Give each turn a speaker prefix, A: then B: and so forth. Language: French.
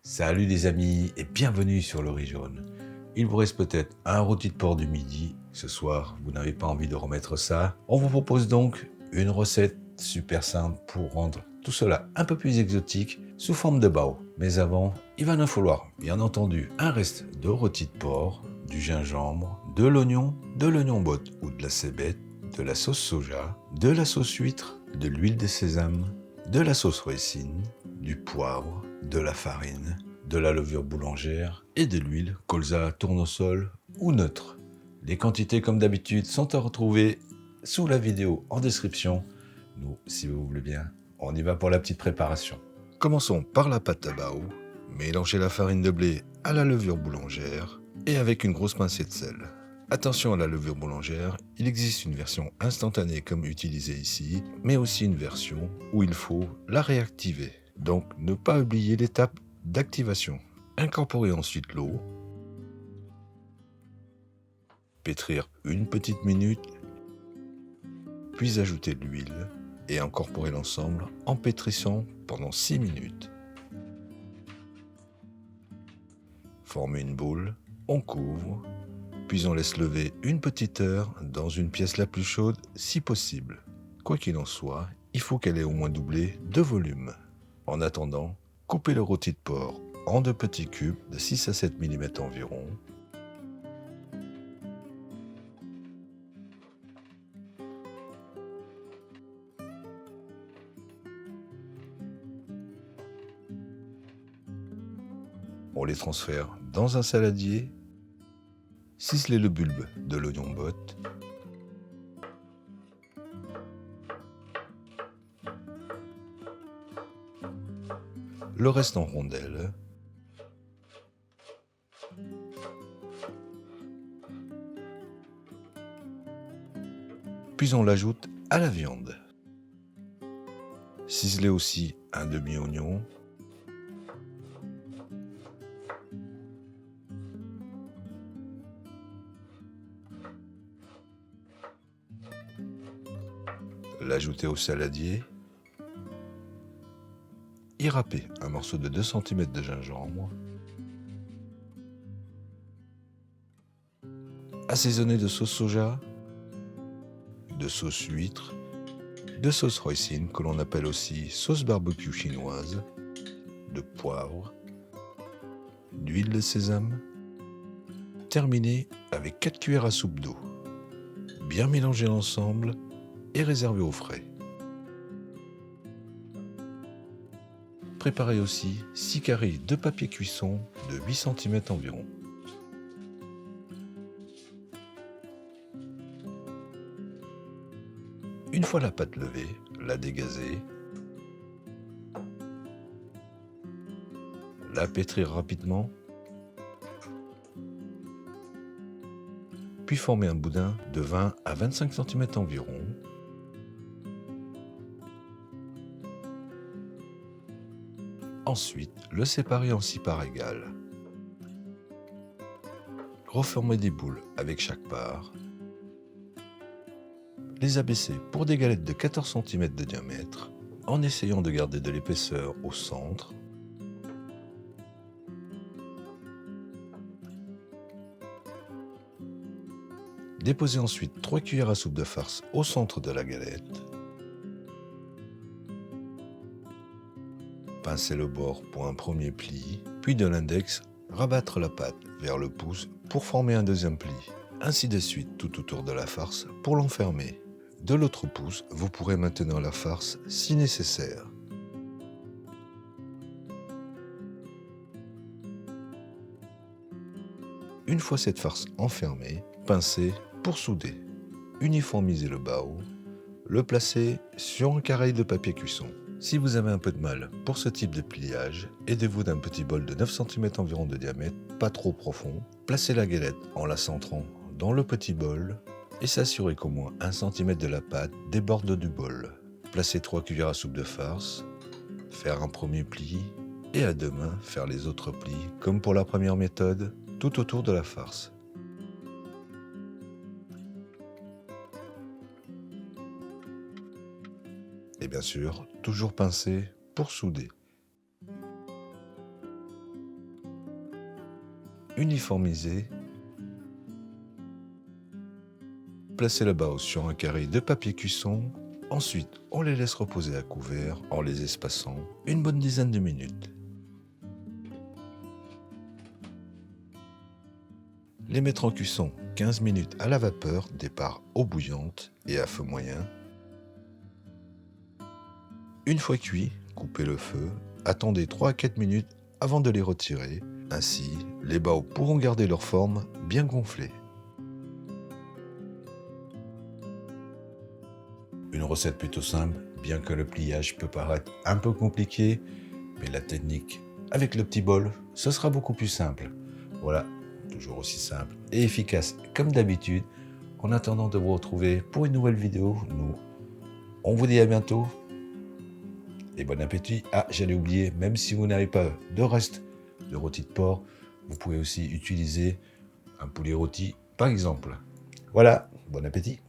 A: Salut les amis et bienvenue sur le riz jaune. Il vous reste peut-être un rôti de porc du midi. Ce soir, vous n'avez pas envie de remettre ça. On vous propose donc une recette super simple pour rendre tout cela un peu plus exotique sous forme de bao. Mais avant, il va nous falloir bien entendu un reste de rôti de porc, du gingembre, de l'oignon botte ou de la cébette, de la sauce soja, de la sauce huître, de l'huile de sésame, de la sauce hoisin, du poivre, de la farine, de la levure boulangère et de l'huile, colza, tournesol ou neutre. Les quantités comme d'habitude sont à retrouver sous la vidéo en description. Nous, si vous voulez bien, on y va pour la petite préparation. Commençons par la pâte à bao. Mélangez la farine de blé à la levure boulangère et avec une grosse pincée de sel. Attention à la levure boulangère, il existe une version instantanée comme utilisée ici, mais aussi une version où il faut la réactiver. Donc ne pas oublier l'étape d'activation. Incorporez ensuite l'eau, pétrir une petite minute, puis ajouter de l'huile et incorporer l'ensemble en pétrissant pendant 6 minutes. Formez une boule, on couvre, puis on laisse lever une petite heure dans une pièce la plus chaude si possible. Quoi qu'il en soit, il faut qu'elle ait au moins doublé de volume. En attendant, coupez le rôti de porc en de petits cubes de 6 à 7 mm environ. On les transfère dans un saladier. Ciselez le bulbe de l'oignon botte. Le reste en rondelles. Puis on l'ajoute à la viande. Ciselez aussi un demi-oignon. L'ajouter au saladier. Y râper un morceau de 2 cm de gingembre. Assaisonner de sauce soja, de sauce huître, de sauce hoisin que l'on appelle aussi sauce barbecue chinoise, de poivre, d'huile de sésame. Terminez avec 4 cuillères à soupe d'eau. Bien mélanger l'ensemble et réserver au frais. Préparez aussi 6 carrés de papier cuisson de 8 cm environ. Une fois la pâte levée, la dégazez, la pétrir rapidement, puis former un boudin de 20 à 25 cm environ. Ensuite, le séparer en 6 parts égales. Reformer des boules avec chaque part. Les abaisser pour des galettes de 14 cm de diamètre, en essayant de garder de l'épaisseur au centre. Déposez ensuite 3 cuillères à soupe de farce au centre de la galette. Pincez le bord pour un premier pli, puis de l'index, rabattre la pâte vers le pouce pour former un deuxième pli. Ainsi de suite tout autour de la farce pour l'enfermer. De l'autre pouce, vous pourrez maintenir la farce si nécessaire. Une fois cette farce enfermée, pincez pour souder. Uniformisez le bao, le placer sur un carré de papier cuisson. Si vous avez un peu de mal pour ce type de pliage, aidez-vous d'un petit bol de 9 cm environ de diamètre, pas trop profond. Placez la galette en la centrant dans le petit bol et s'assurez qu'au moins 1 cm de la pâte déborde du bol. Placez 3 cuillères à soupe de farce, faire un premier pli et à deux mains faire les autres plis comme pour la première méthode tout autour de la farce. Et bien sûr, toujours pincer pour souder. uniformiser. Placez la base sur un carré de papier cuisson. Ensuite, on les laisse reposer à couvert en les espaçant une bonne dizaine de minutes. Les mettre en cuisson 15 minutes à la vapeur, départ eau bouillante et à feu moyen. Une fois cuits, coupez le feu, attendez 3 à 4 minutes avant de les retirer. Ainsi, les bao pourront garder leur forme bien gonflée. Une recette plutôt simple, bien que le pliage peut paraître un peu compliqué, mais la technique avec le petit bol, ce sera beaucoup plus simple. Voilà, toujours aussi simple et efficace comme d'habitude. En attendant de vous retrouver pour une nouvelle vidéo, on vous dit à bientôt et bon appétit. Ah, j'allais oublier, même si vous n'avez pas de reste de rôti de porc, vous pouvez aussi utiliser un poulet rôti par exemple. Voilà, bon appétit.